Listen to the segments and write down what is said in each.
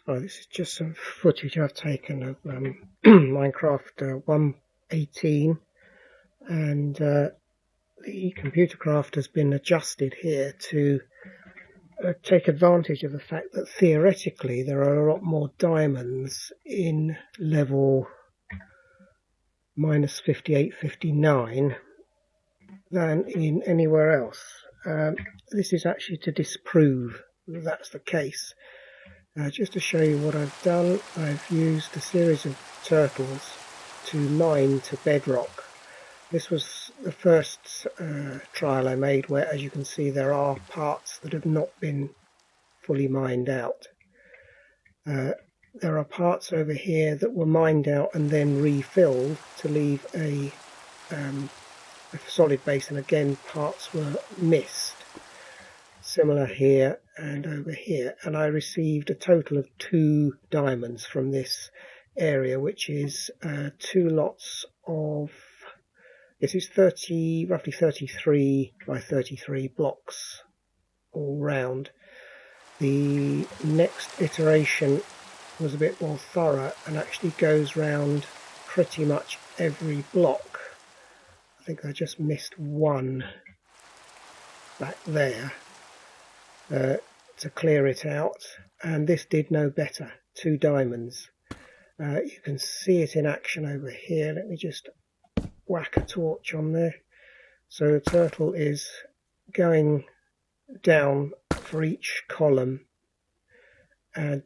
Oh, this is just some footage I've taken of Minecraft 1.18, and the Computercraft has been adjusted here to take advantage of the fact that theoretically there are a lot more diamonds in level minus 58, 59 than in anywhere else. This is actually to disprove that that's the case. Just to show you what I've done, I've used a series of turtles to mine to bedrock. This was the first trial I made where, as you can see, there are parts that have not been fully mined out. There are parts over here that were mined out and then refilled to leave a solid base, and again parts were missed. Similar here and over here, and I received a total of 2 diamonds from this area, which is 2 lots of, this is roughly 33 by 33 blocks all round. The next iteration was a bit more thorough and actually goes round pretty much every block. I think I just missed one back there to clear it out, and this did no better. 2 diamonds. You can see it in action over here. Let me just whack a torch on there. So the turtle is going down for each column,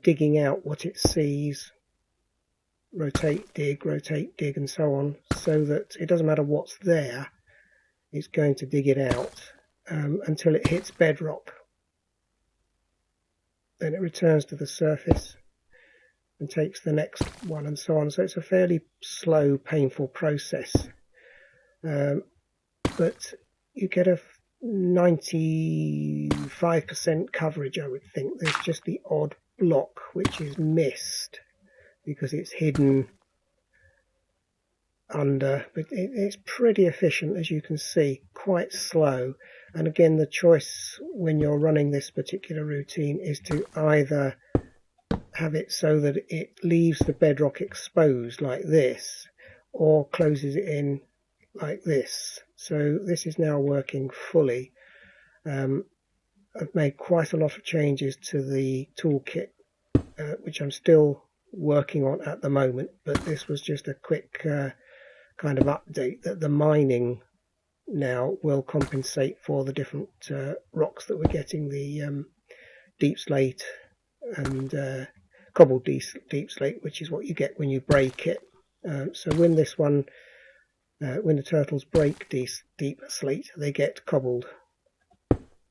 digging out what it sees, rotate, dig, and so on, so that it doesn't matter what's there, it's going to dig it out until it hits bedrock. Then it returns to the surface and takes the next one, and so on. So it's a fairly slow, painful process, but you get a 95% coverage, I would think. There's just the odd block which is missed because it's hidden under, but it's pretty efficient, as you can see. Quite slow. And again, the choice when you're running this particular routine is to either have it so that it leaves the bedrock exposed like this, or closes it in like this. So this is now working fully. I've made quite a lot of changes to the toolkit, which I'm still working on at the moment, but this was just a quick kind of update that the mining now will compensate for the different rocks that we're getting, the deep slate and cobbled deep slate, which is what you get when you break it. So when this one, when the turtles break deep slate, they get cobbled.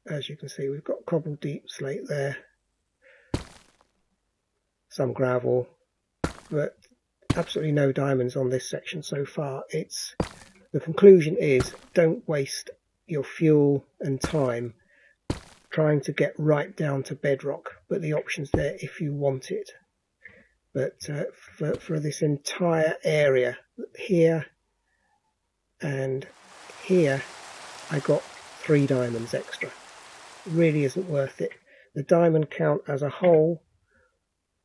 As you can see, we've got cobbled deep slate there, some gravel, but absolutely no diamonds on this section so far. The conclusion is, don't waste your fuel and time trying to get right down to bedrock, but the option's there if you want it. But for this entire area, here and here, I got 3 diamonds extra. It really isn't worth it. The diamond count as a whole,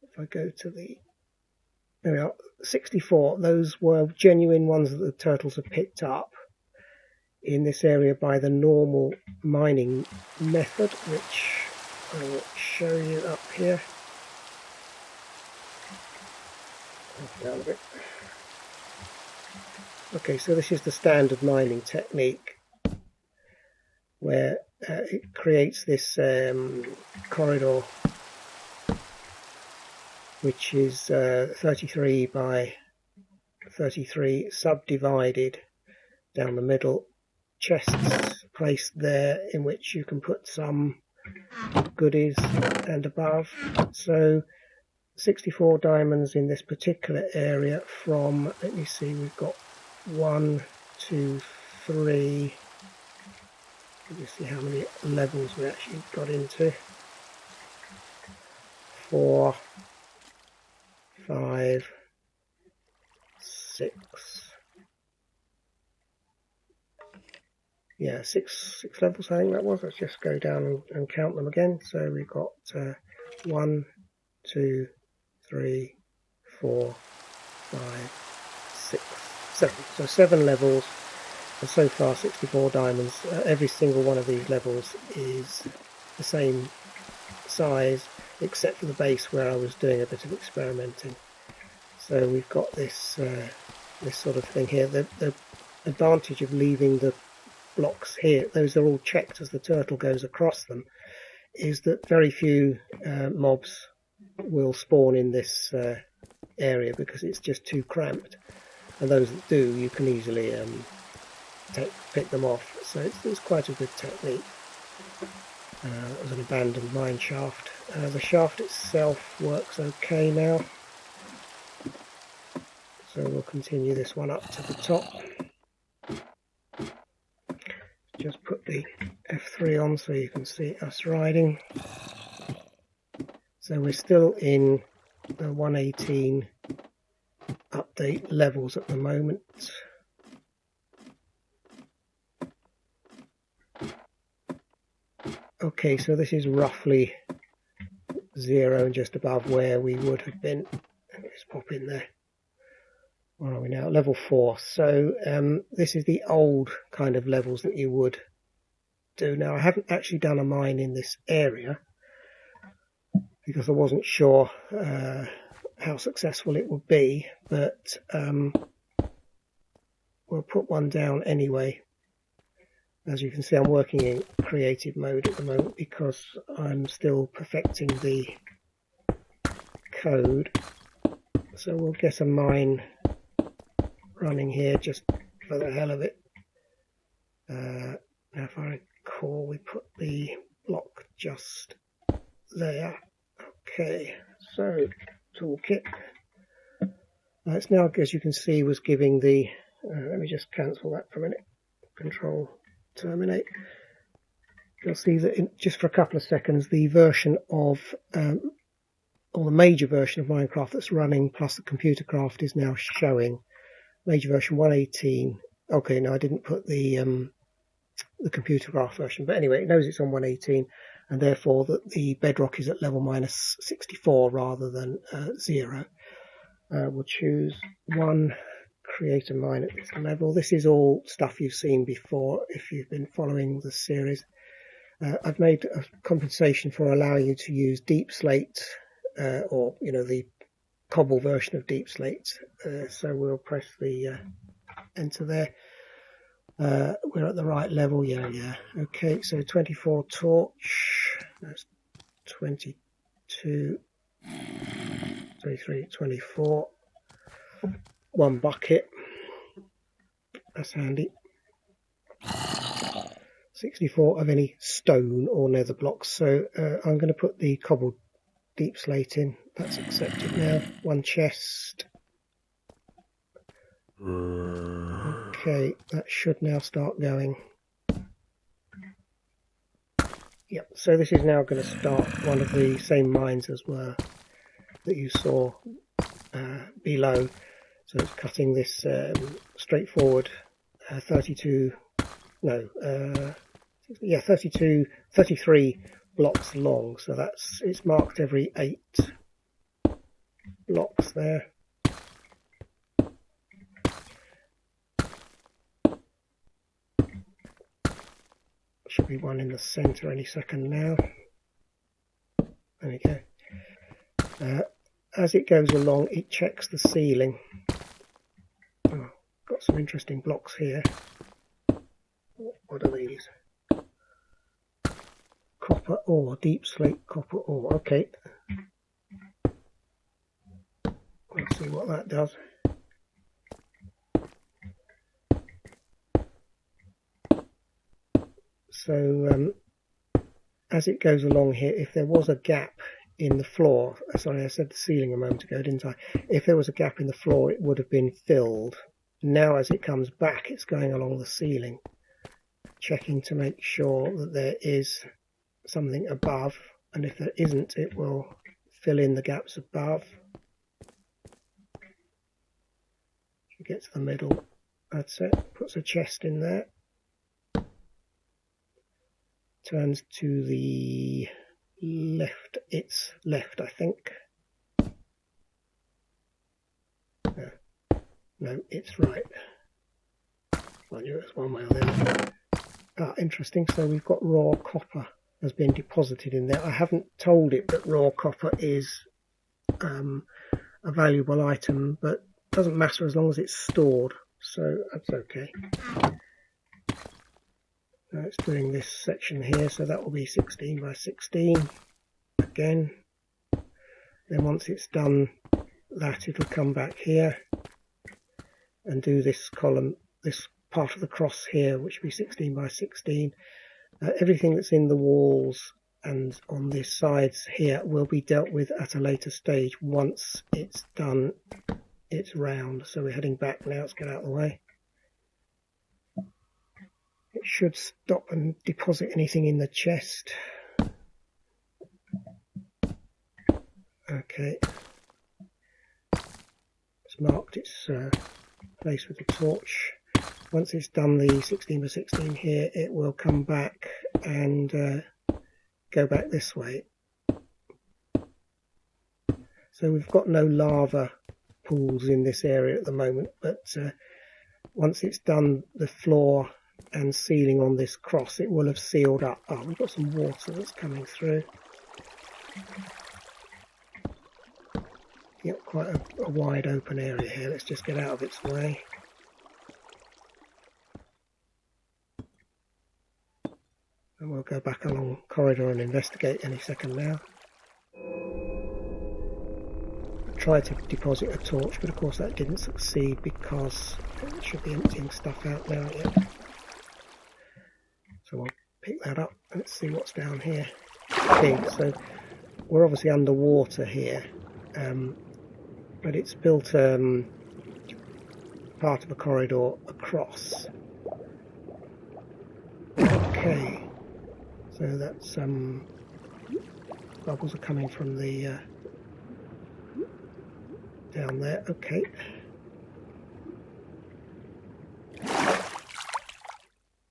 if I go to there we are, 64. Those were genuine ones that the turtles have picked up in this area by the normal mining method, which I will show you up here. Down a bit. Okay, so this is the standard mining technique where it creates this corridor, which is 33 by 33 subdivided down the middle, chests placed there in which you can put some goodies and above. So 64 diamonds in this particular area from, let me see, we've got 1, 2, 3, let me see how many levels we actually got into, 4, 5, 6, yeah, six levels I think that was. Let's just go down and count them again. So we've got 1, 2, 3, 4, 5, 6, 7. So 7 levels, and so far 64 diamonds. Every single one of these levels is the same size, except for the base where I was doing a bit of experimenting. So we've got this this sort of thing here. The advantage of leaving the blocks here, those are all checked as the turtle goes across them, is that very few mobs will spawn in this area because it's just too cramped, and those that do, you can easily pick them off. So it's quite a good technique. It was an abandoned mine shaft. The shaft itself works okay now, so we'll continue this one up to the top. Just put the F3 on so you can see us riding. So we're still in the 118 update levels at the moment. Okay, so this is roughly 0 and just above where we would have been. Let me just pop in there. Where are we now? Level 4. So this is the old kind of levels that you would do. Now, I haven't actually done a mine in this area because I wasn't sure how successful it would be, but we'll put one down anyway. As you can see, I'm working in creative mode at the moment because I'm still perfecting the code. So we'll get a mine running here just for the hell of it. Now if I recall, we put the block just there. Okay, so Toolkit. It's now, as you can see, was giving the, let me just cancel that for a minute, Control Terminate. You'll see that in just for a couple of seconds the version of, or the major version of Minecraft that's running plus the Computercraft is now showing. Major version 118. Okay, no, I didn't put the Computercraft version, but anyway, it knows it's on 118, and therefore that the bedrock is at level minus 64 rather than 0. We'll choose 1, create a mine at this level. This is all stuff you've seen before if you've been following the series. I've made a compensation for allowing you to use deep slate, or the cobble version of deep slate. So we'll press the enter there. We're at the right level, yeah. Okay, so 24 torch, that's 22, 23, 24. 1 bucket, that's handy. 64 of any stone or nether blocks. So I'm going to put the cobbled deep slate in. That's accepted now. 1 chest. Okay, that should now start going. Yep, so this is now going to start one of the same mines as were that you saw below. So it's cutting this straightforward 33 blocks long. So it's marked every 8 blocks there. Should be one in the center any second now. There we go. As it goes along, it checks the ceiling. Oh, got some interesting blocks here. What are these? Copper ore, deep slate copper ore. Okay. Let's see what that does. So as it goes along here, if there was a gap in the floor, sorry, I said the ceiling a moment ago, didn't I? If there was a gap in the floor, it would have been filled. Now as it comes back, it's going along the ceiling, checking to make sure that there is something above, and if there isn't, it will fill in the gaps above. If you get to the middle, that's it, puts a chest in there. Turns to the left, it's left, I think. No, it's right. I knew it was one way or the other. Ah, interesting. So we've got raw copper has been deposited in there. I haven't told it that raw copper is a valuable item, but it doesn't matter as long as it's stored, so that's okay. Now it's doing this section here, so that will be 16 by 16 again. Then once it's done that, it'll come back here and do this column, this part of the cross here, which will be 16 by 16. Everything that's in the walls and on the sides here will be dealt with at a later stage once it's done its round. So we're heading back now. Let's get out of the way. It should stop and deposit anything in the chest. Okay. It's marked its place with the torch. Once it's done the 16 by 16 here, it will come back and go back this way. So we've got no lava pools in this area at the moment, but once it's done the floor and ceiling on this cross, it will have sealed up. Oh, we've got some water that's coming through. Yep, quite a wide open area here. Let's just get out of its way. And we'll go back along the corridor and investigate any second now. I tried to deposit a torch, but of course that didn't succeed because it should be emptying stuff out now. Yet. So we'll pick that up and let's see what's down here. Okay, so we're obviously underwater here, but it's built part of a corridor across. Okay. So that's bubbles are coming from the down there. Okay.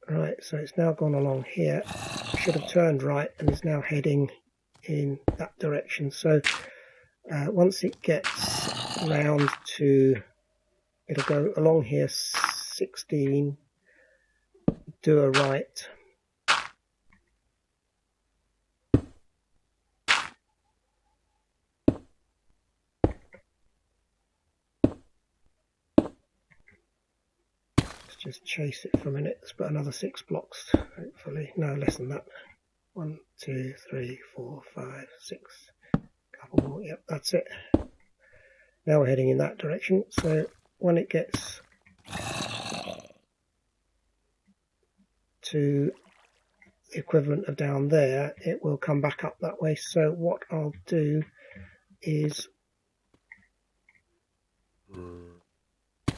Right, so it's now gone along here. Should have turned right and is now heading in that direction. So once it gets round to, it'll go along here 16, do a right. Just chase it for a minute. Let's put another 6 blocks, hopefully. No, less than that. 1, 2, 3, 4, 5, 6. Couple more. Yep, that's it. Now we're heading in that direction. So when it gets to the equivalent of down there, it will come back up that way. So what I'll do is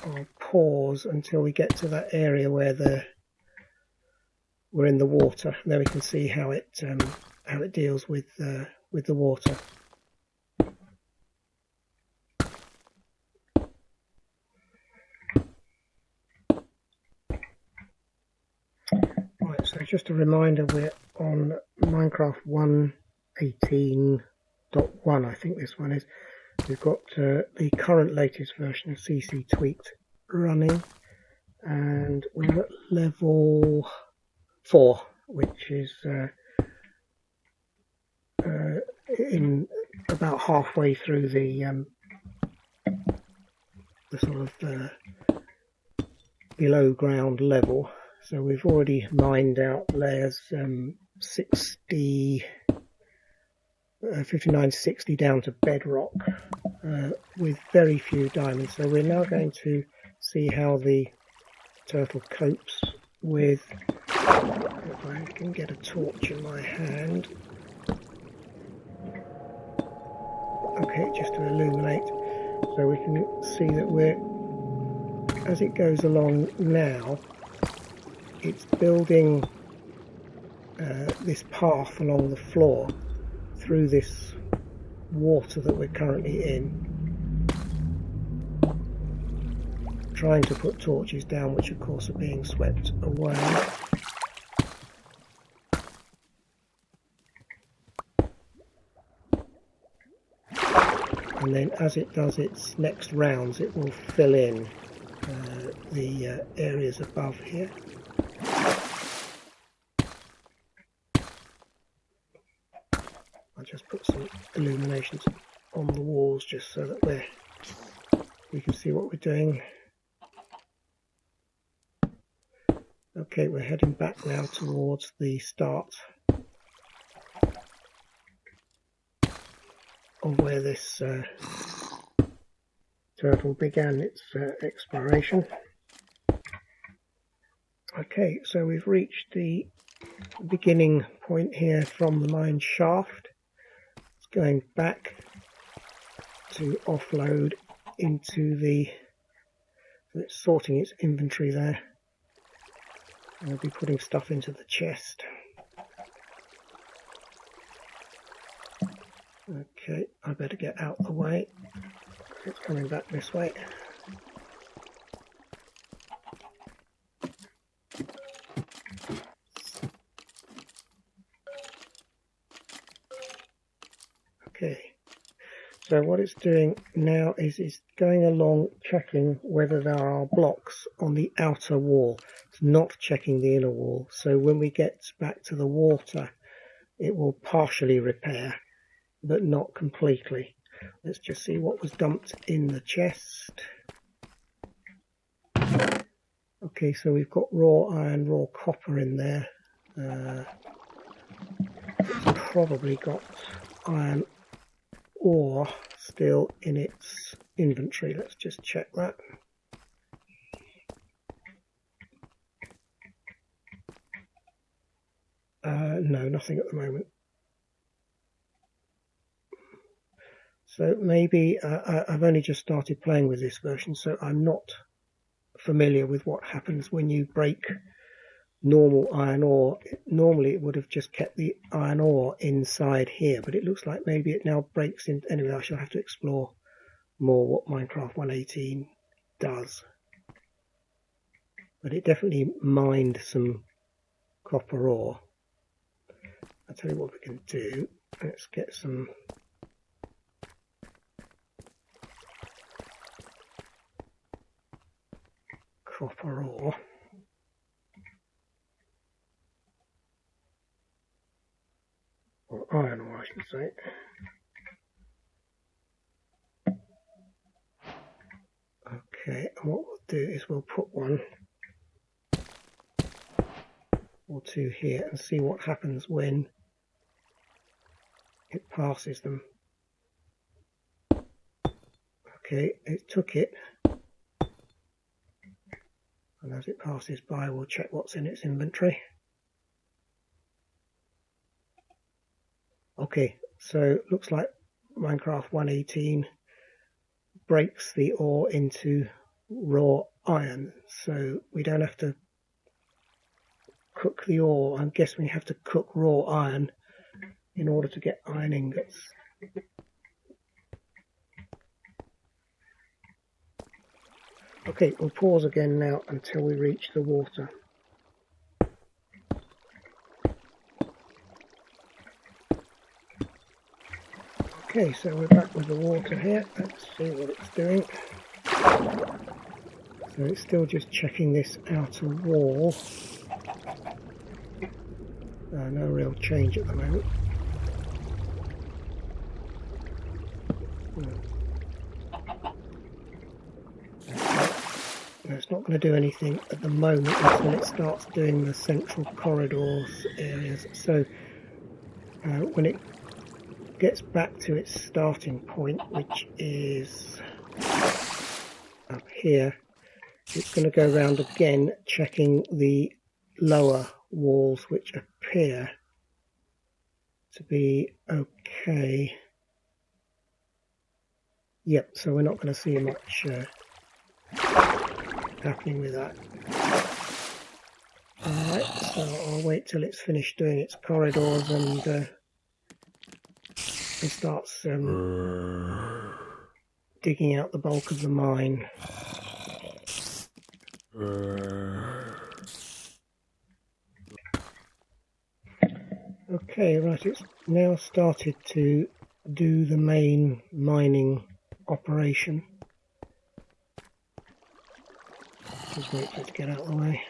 I'll pause until we get to that area where we're in the water. And then we can see how it deals with the water. Right, so just a reminder, we're on Minecraft 1.18.1, I think this one is. We've got the current latest version of ccTweaked running, and we're at level 4, which is in about halfway through the sort of below ground level. So we've already mined out layers 59 to 60 down to bedrock with very few diamonds. So we're now going to see how the turtle copes with, if I can get a torch in my hand, okay, just to illuminate, so we can see that we're, as it goes along now, it's building this path along the floor through this water that we're currently in, trying to put torches down, which of course are being swept away. And then as it does its next rounds, it will fill in the areas above here. I'll just put some illuminations on the walls just so that we can see what we're doing. Okay, we're heading back now towards the start of where this turtle began its exploration. Okay, so we've reached the beginning point here from the mine shaft. It's going back to offload into it's sorting its inventory there. I'll be putting stuff into the chest. Okay, I better get out the way. It's coming back this way. Okay, so what it's doing now is it's going along checking whether there are blocks on the outer wall. It's not checking the inner wall. So when we get back to the water, it will partially repair, but not completely. Let's just see what was dumped in the chest. Okay, so we've got raw iron, raw copper in there. It's probably got iron ore still in its inventory. Let's just check that. No, nothing at the moment. So maybe I've only just started playing with this version, so I'm not familiar with what happens when you break normal iron ore. Normally it would have just kept the iron ore inside here, but it looks like maybe it now breaks in. Anyway, I shall have to explore more what Minecraft 1.18 does. But it definitely mined some copper ore. I'll tell you what we can do. Let's get some copper ore. Or iron ore, I should say. Okay, and what we'll do is we'll put one or two here and see what happens when it passes them. Okay, it took it, and as it passes by we'll check what's in its inventory. Okay, so looks like Minecraft 1.18 breaks the ore into raw iron, so we don't have to cook the ore. I'm guessing we have to cook raw iron in order to get iron ingots. Okay, we'll pause again now until we reach the water. Okay, so we're back with the water here. Let's see what it's doing. So it's still just checking this outer wall. No real change at the moment. No, it's not going to do anything at the moment until it starts doing the central corridors areas. So when it gets back to its starting point, which is up here, it's going to go around again checking the lower walls, which appear to be okay. Yep, so we're not going to see much happening with that. Alright, so I'll wait till it's finished doing its corridors and it starts digging out the bulk of the mine. Okay, right, it's now started to do the main mining operation. Just wait for it to get out of the way.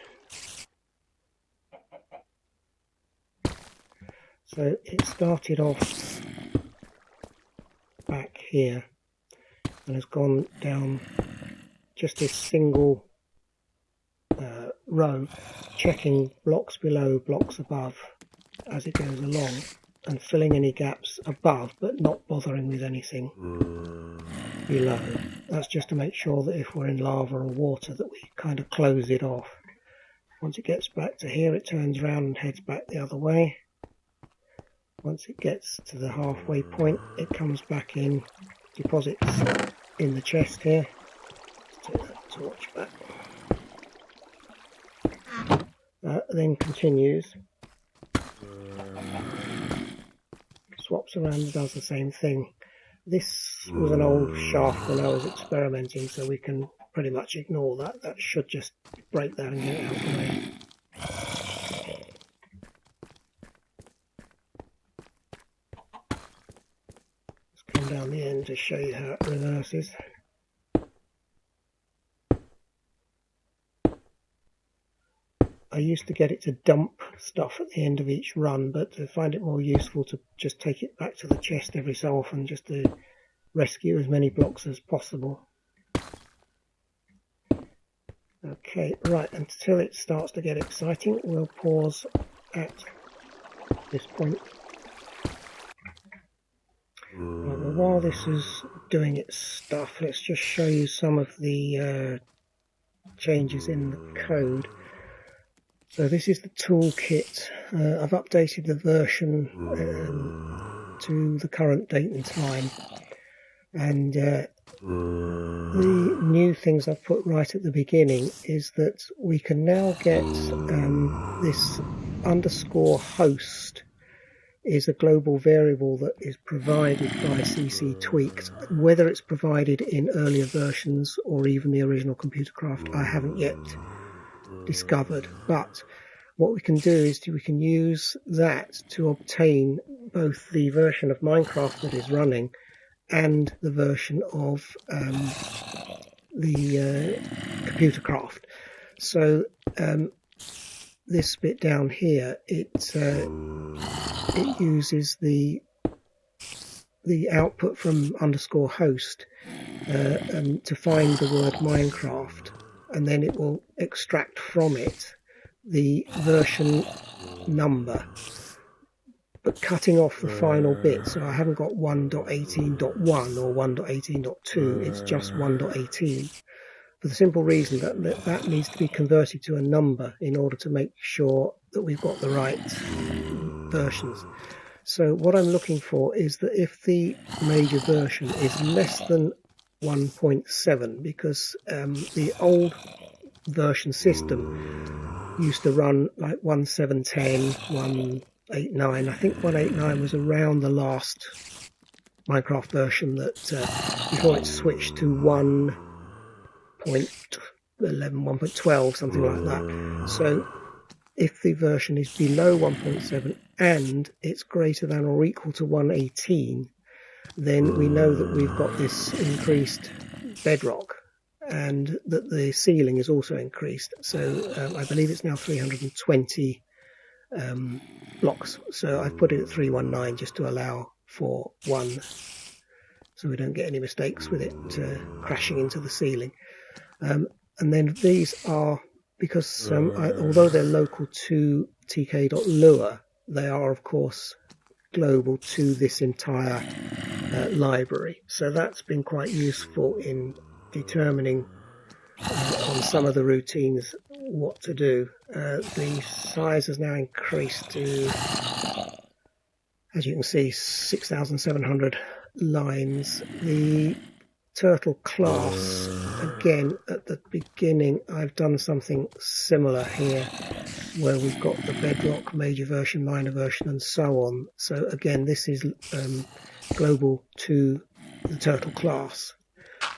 So it started off back here and has gone down just this single row, checking blocks below, blocks above as it goes along, and filling any gaps above but not bothering with anything below. That's just to make sure that if we're in lava or water that we kind of close it off. Once it gets back to here, it turns around and heads back the other way. Once it gets to the halfway point, it comes back in, deposits in the chest here. Let's take that torch back. Then continues, swaps around and does the same thing. This was an old shaft when I was experimenting, so we can pretty much ignore that. That should just break that and get it out of the way. Let's come down the end to show you how it reverses. I used to get it to dump stuff at the end of each run, but I find it more useful to just take it back to the chest every so often, just to rescue as many blocks as possible. Okay, right, until it starts to get exciting, we'll pause at this point. Right, well, while this is doing its stuff, let's just show you some of the changes in the code. So this is the toolkit. I've updated the version to the current date and time, and the new things I've put right at the beginning is that we can now get this _host is a global variable that is provided by ccTweaked. Whether it's provided in earlier versions or even the original Computercraft, I haven't yet discovered, but what we can do is we can use that to obtain both the version of Minecraft that is running and the version of the Computercraft. So this bit down here, it uses the output from _host to find the word Minecraft, and then it will extract from it the version number, but cutting off the final bit. So I haven't got 1.18.1 or 1.18.2, it's just 1.18, for the simple reason that needs to be converted to a number in order to make sure that we've got the right versions. So what I'm looking for is that if the major version is less than 1.7, because the old version system used to run like 1.7.10, 1.8.9. I think 1.8.9 was around the last Minecraft version that before it switched to 1.11, 1.12, something like that. So if the version is below 1.7 and it's greater than or equal to 1.18, then we know that we've got this increased bedrock and that the ceiling is also increased. So I believe it's now 320 blocks. So I've put it at 319 just to allow for 1, so we don't get any mistakes with it crashing into the ceiling. And then these are, because although they're local to tk.lua, they are of course global to this entire library. So that's been quite useful in determining on some of the routines what to do. The size has now increased to, as you can see, 6,700 lines. The turtle class, again at the beginning I've done something similar here where we've got the bedrock, major version, minor version and so on. So again this is global to the turtle class,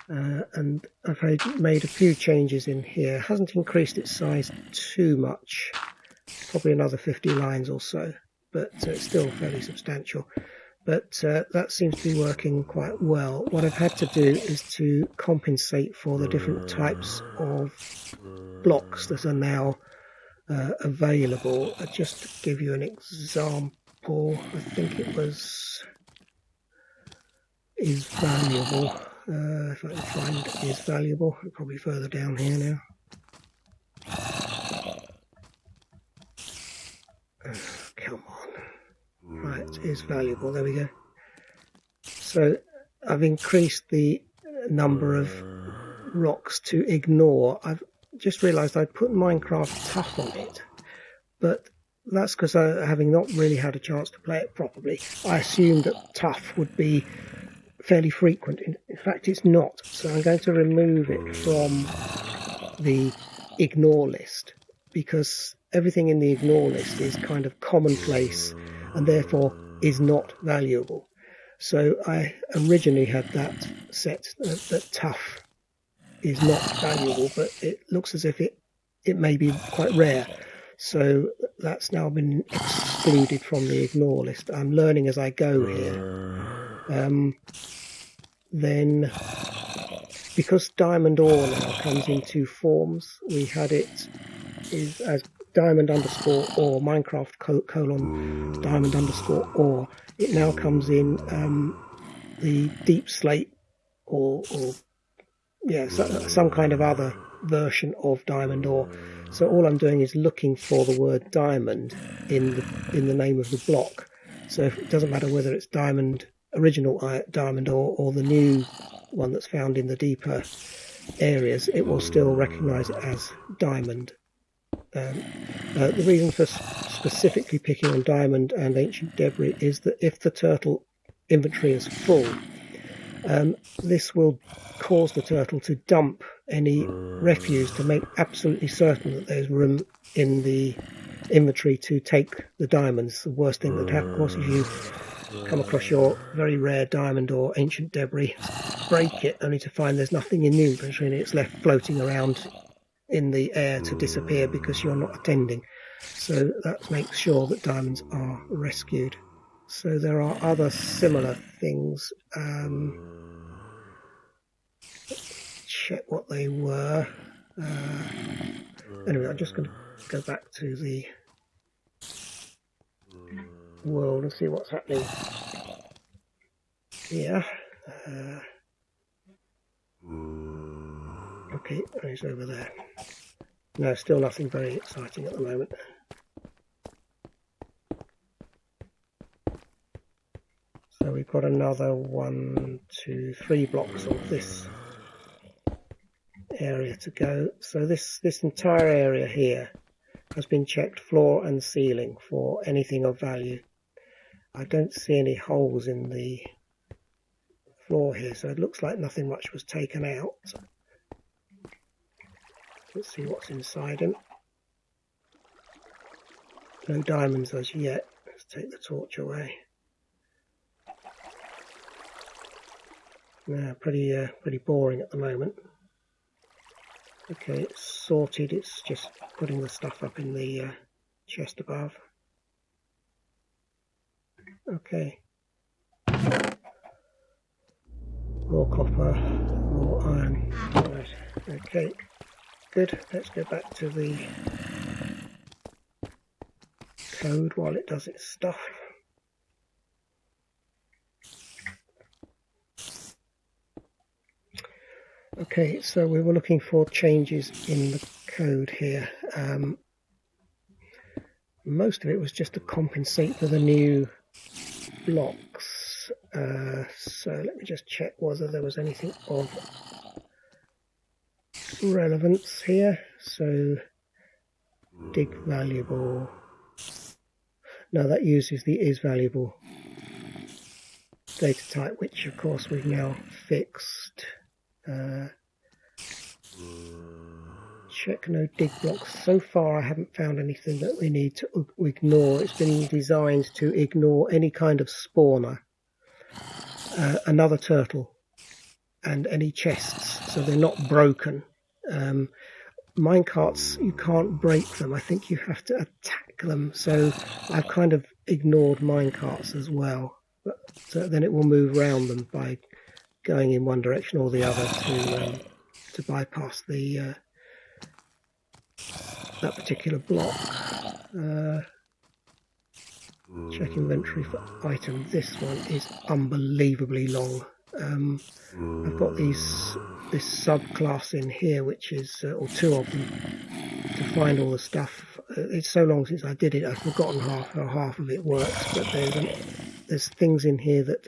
and I've made a few changes in here. It hasn't increased its size too much, probably another 50 lines or so, but it's still fairly substantial. but that seems to be working quite well. What I've had to do is to compensate for the different types of blocks that are now available. Just to give you an example, I think it was is valuable. If I can find is valuable, probably further down here now. Come on. Right, is valuable. There we go. So I've increased the number of rocks to ignore. I've just realised I'd put Minecraft Tough on it, but that's because having not really had a chance to play it properly, I assumed that Tough would be fairly frequent. In fact, it's not. So I'm going to remove it from the ignore list, because everything in the ignore list is kind of commonplace and therefore is not valuable. So I originally had that set that Tough is not valuable, but it looks as if it may be quite rare. So that's now been excluded from the ignore list. I'm learning as I go here. Then, because diamond ore now comes in two forms, we had it as diamond underscore ore, Minecraft colon diamond underscore ore. It now comes in the deep slate or yeah, some kind of other version of diamond ore. So all I'm doing is looking for the word diamond in the name of the block. So it doesn't matter whether it's original diamond ore or the new one that's found in the deeper areas, it will still recognize it as diamond. The reason for specifically picking on diamond and ancient debris is that if the turtle inventory is full, this will cause the turtle to dump any refuse to make absolutely certain that there's room in the inventory to take the diamonds. The worst thing that happens, of course, if you come across your very rare diamond or ancient debris, break it only to find there's nothing in the inventory and it's left floating around in the air to disappear because you're not attending. So that makes sure that diamonds are rescued. So there are other similar things. Check what they were. Anyway, I'm just going to go back to the world and see what's happening here. Okay, it's over there. No, still nothing very exciting at the moment. So we've got another 1, 2, 3 blocks of this area to go. So this entire area here has been checked, floor and ceiling, for anything of value. I don't see any holes in the floor here, so it looks like nothing much was taken out. Let's see what's inside him. No diamonds as yet. Let's take the torch away. Yeah, pretty boring at the moment. Okay, it's sorted. It's just putting the stuff up in the chest above. Okay. More copper, more iron. Right. Okay. Good. Let's go back to the code while it does its stuff. Okay, so we were looking for changes in the code here. Most of it was just to compensate for the new blocks. So let me just check whether there was anything of relevance here. So dig valuable. No, that uses the is valuable data type, which of course we've now fixed. Check no dig blocks. So far I haven't found anything that we need to ignore. It's been designed to ignore any kind of spawner, another turtle, and any chests, so they're not broken. Minecarts, you can't break them. I think you have to attack them, so I've kind of ignored minecarts as well. but then it will move around them by going in one direction or the other to bypass the that particular block. Check inventory for item. This one is unbelievably long. I've got this subclass in here, which is, or two of them, to find all the stuff. It's so long since I did it, I've forgotten how half of it works, but there's things in here that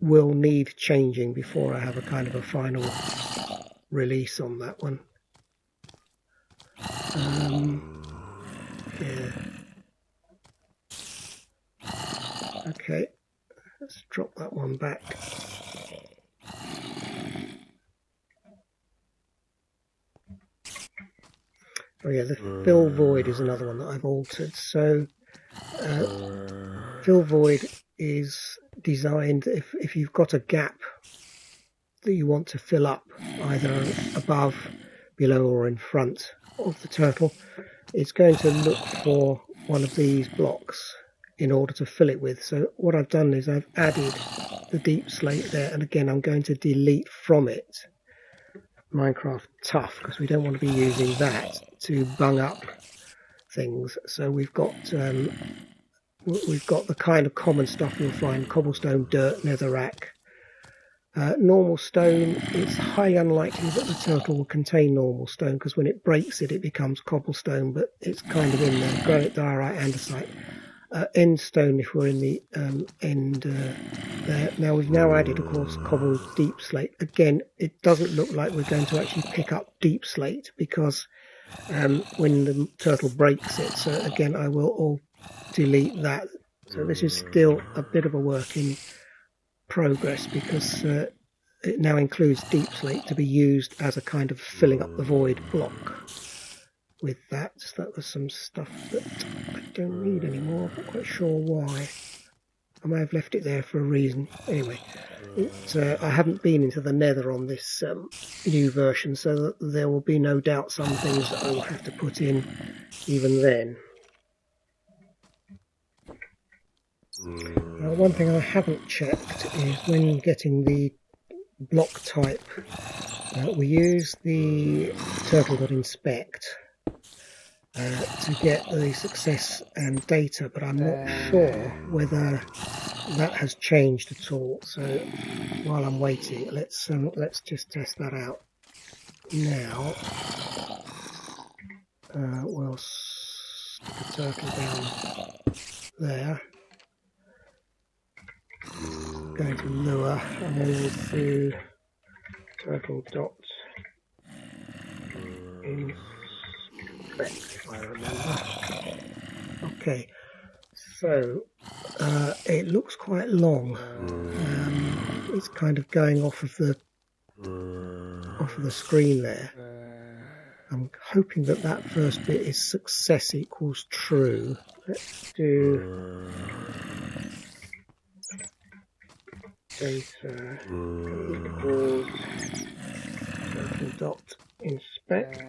will need changing before I have a kind of a final release on that one. Yeah. Okay, let's drop that one back. Oh yeah, the fill void is another one that I've altered. So fill void is designed if you've got a gap that you want to fill up, either above, below or in front of the turtle, it's going to look for one of these blocks in order to fill it with. So what I've done is I've added the deep slate there, and again I'm going to delete from it Minecraft Tough, because we don't want to be using that to bung up things. So we've got the kind of common stuff you'll find: cobblestone, dirt, netherrack, normal stone. It's highly unlikely that the turtle will contain normal stone, because when it breaks it, it becomes cobblestone, but it's kind of in there. Granite, diorite, andesite. End stone if we're in the end there. Now we've now added, of course, cobbled deep slate. Again, it doesn't look like we're going to actually pick up deep slate, because when the turtle breaks it, so again I will all delete that. So this is still a bit of a work in progress, because it now includes deep slate to be used as a kind of filling up the void block. With that, so that was some stuff that I don't need anymore. I'm not quite sure why. I may have left it there for a reason. Anyway, I haven't been into the nether on this new version, so that there will be no doubt some things that I will have to put in even then. One thing I haven't checked is when getting the block type, we use the turtle.inspect to get the success and data, but I'm not sure whether that has changed at all. So while I'm waiting, let's just test that out now. We'll stick a turtle down there. Going to lure, and then we'll do turtle dot inspect, if I remember. Okay, so it looks quite long. It's kind of going off of the screen there. I'm hoping that that first bit is success equals true. Let's do data equals turtle dot inspect.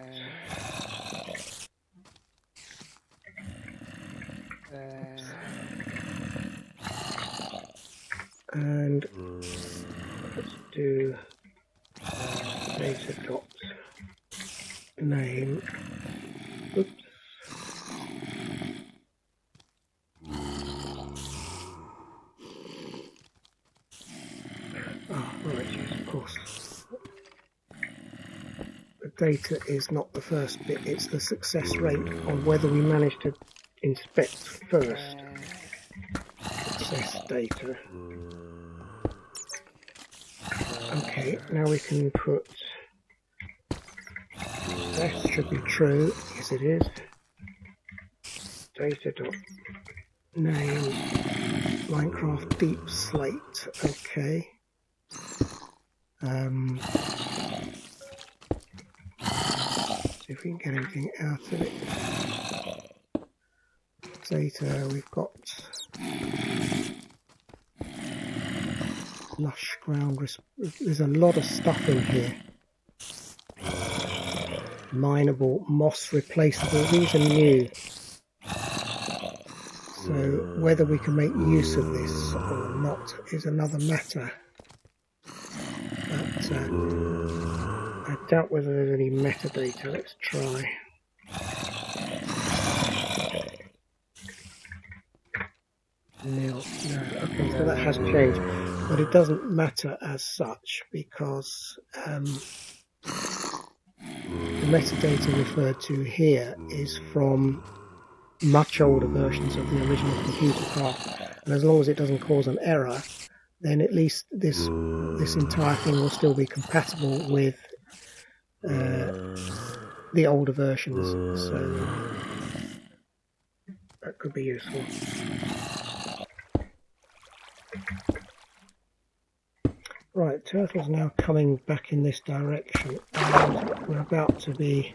And let's do data dot name. Oops. Right, yes, of course. The data is not the first bit, it's the success rate on whether we manage to inspect first. Success data. Okay, now we can put that should be true. Yes, it is. Data dot name Minecraft deep slate. Okay. See if we can get anything out of it. Data, we've got lush ground. There's a lot of stuff in here. Mineable, moss replaceable. These are new. So whether we can make use of this or not is another matter. But I doubt whether there's any metadata. Let's try. No. Okay, so that has changed, but it doesn't matter as such because the metadata referred to here is from much older versions of the original Computercraft, and as long as it doesn't cause an error, then at least this entire thing will still be compatible with the older versions, so that could be useful. Right, turtle's now coming back in this direction, and we're about to be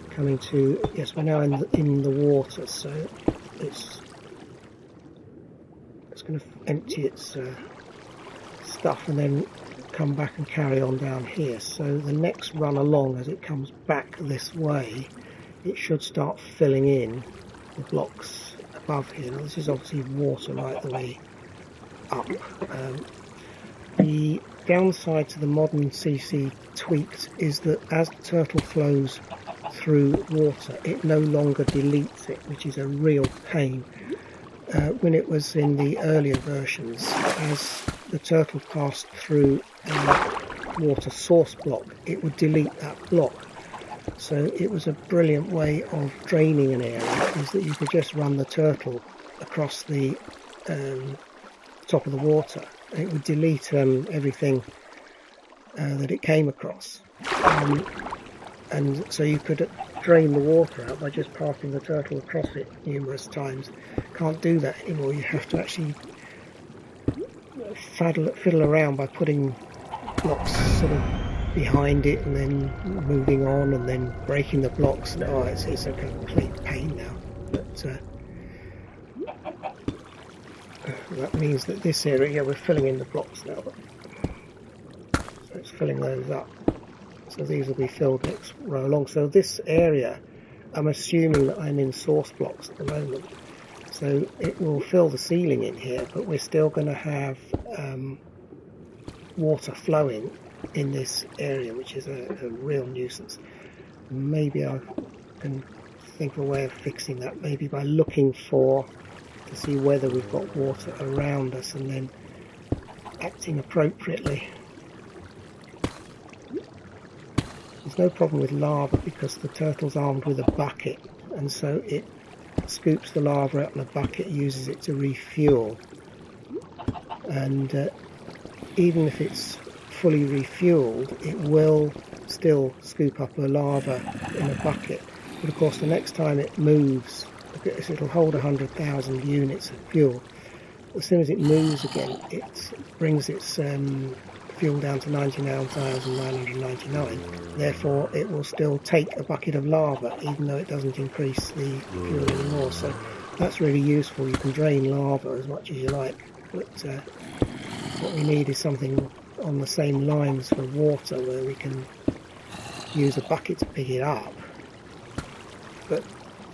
coming to, yes, we're now in the water, so it's going to empty its stuff and then come back and carry on down here. So the next run along, as it comes back this way, it should start filling in the blocks above here. Now this is obviously water right the way up. The downside to the modern ccTweaked is that as the turtle flows through water, it no longer deletes it, which is a real pain. When it was in the earlier versions, as the turtle passed through a water source block, it would delete that block. So it was a brilliant way of draining an area, is that you could just run the turtle across the top of the water. It would delete everything that it came across, and so you could drain the water out by just passing the turtle across it numerous times. Can't do that anymore. You have to actually fiddle around by putting blocks sort of behind it and then moving on and then breaking the blocks. No, it's a complete pain now. But that means that this area, we're filling in the blocks now. So it's filling those up. So these will be filled next row along. So this area, I'm assuming that I'm in source blocks at the moment. So it will fill the ceiling in here, but we're still going to have water flowing in this area, which is a real nuisance. Maybe I can think of a way of fixing that, maybe by looking to see whether we've got water around us and then acting appropriately. There's no problem with lava because the turtle's armed with a bucket, and so it scoops the lava out in a bucket, uses it to refuel, and even if it's fully refueled, it will still scoop up the lava in a bucket. But of course the next time it moves, it'll hold 100,000 units of fuel. As soon as it moves again, it brings its fuel down to 99,999. Therefore it will still take a bucket of lava even though it doesn't increase the fuel anymore. So that's really useful. You can drain lava as much as you like, but what we need is something on the same lines for water where we can use a bucket to pick it up, but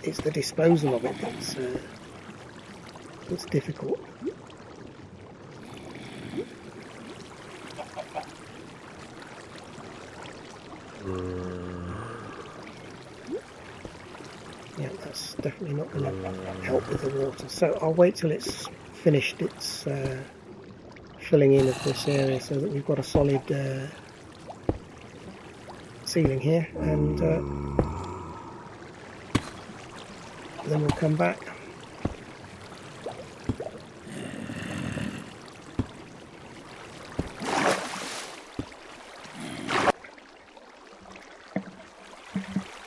it's the disposal of it that's difficult. Yeah, that's definitely not going to help with the water. So I'll wait till it's finished its filling in of this area so that we've got a solid ceiling here, and then we'll come back.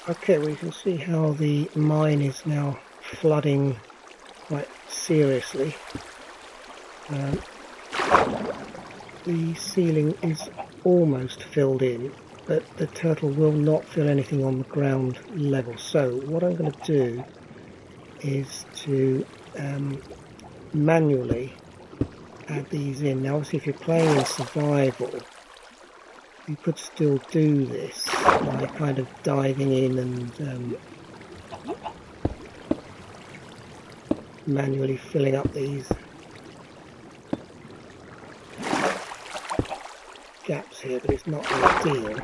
Okay, we can see how the mine is now flooding quite seriously. The ceiling is almost filled in, but the turtle will not fill anything on the ground level. So what I'm going to do is to manually add these in. Now obviously if you're playing in survival, you could still do this by kind of diving in and manually filling up these gaps here, but it's not ideal.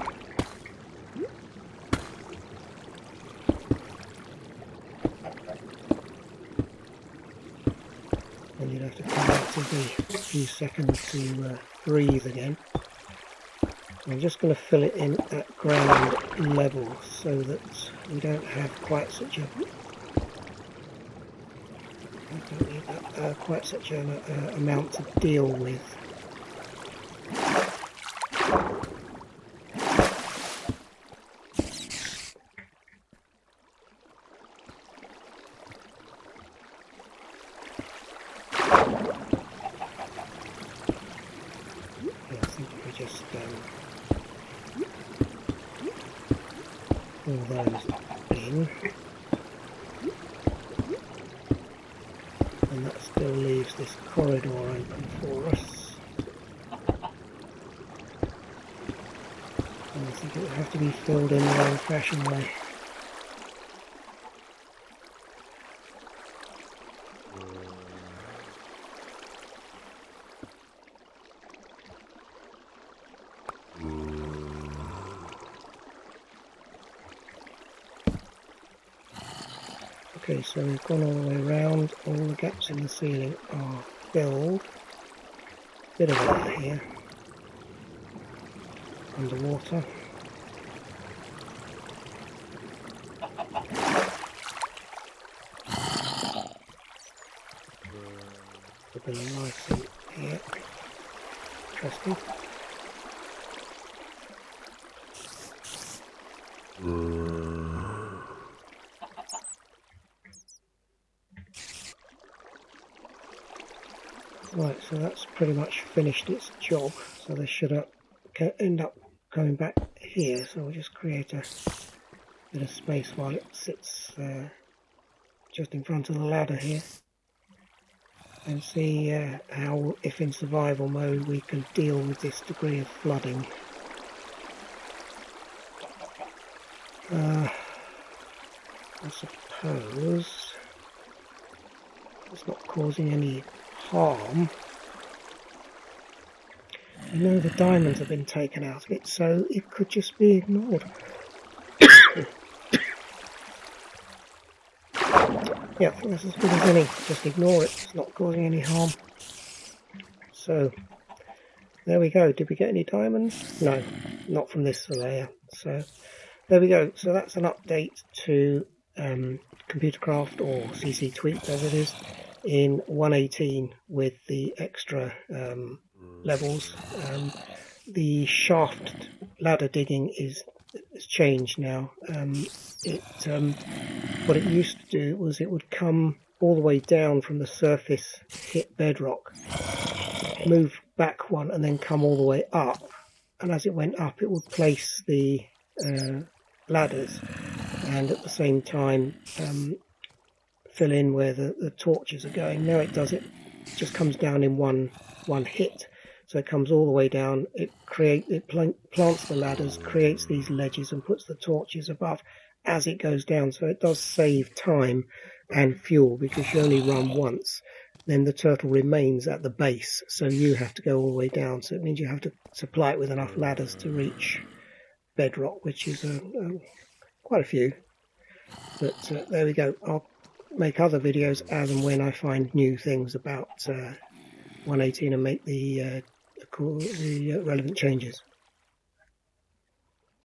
And you'd have to come back to the few seconds to breathe again. I'm just going to fill it in at ground level so that we don't have quite such a an amount to deal with. I think if we just all those in, and that still leaves this corridor open for us. And I think it would have to be filled in the old-fashioned way. Okay, so we've gone all the way around, all the gaps in the ceiling are filled. Bit of air here, underwater. Put the lights in here, interesting. Right, so that's pretty much finished its job, so they should end up going back here, so we'll just create a bit of space while it sits just in front of the ladder here, and see how, if in survival mode, we can deal with this degree of flooding. I suppose it's not causing any harm. You know, the diamonds have been taken out of it, so it could just be ignored. Yeah, I think that's as good as any. Just ignore it. It's not causing any harm. So, there we go. Did we get any diamonds? No, not from this surveyor. So, there we go. So that's an update to Computercraft, or ccTweaked as it is, in 1.18 with the extra levels. The shaft ladder digging is changed now. What it used to do was it would come all the way down from the surface, hit bedrock, move back one, and then come all the way up. And as it went up, it would place the ladders, and at the same time fill in where the torches are going. Now it does it just comes down in one hit. So it comes all the way down, it plants the ladders, creates these ledges and puts the torches above as it goes down. So it does save time and fuel, because you only run once. Then the turtle remains at the base, so you have to go all the way down. So it means you have to supply it with enough ladders to reach bedrock, which is quite a few. But there we go. I'll make other videos as and when I find new things about 1.18 and make the relevant changes.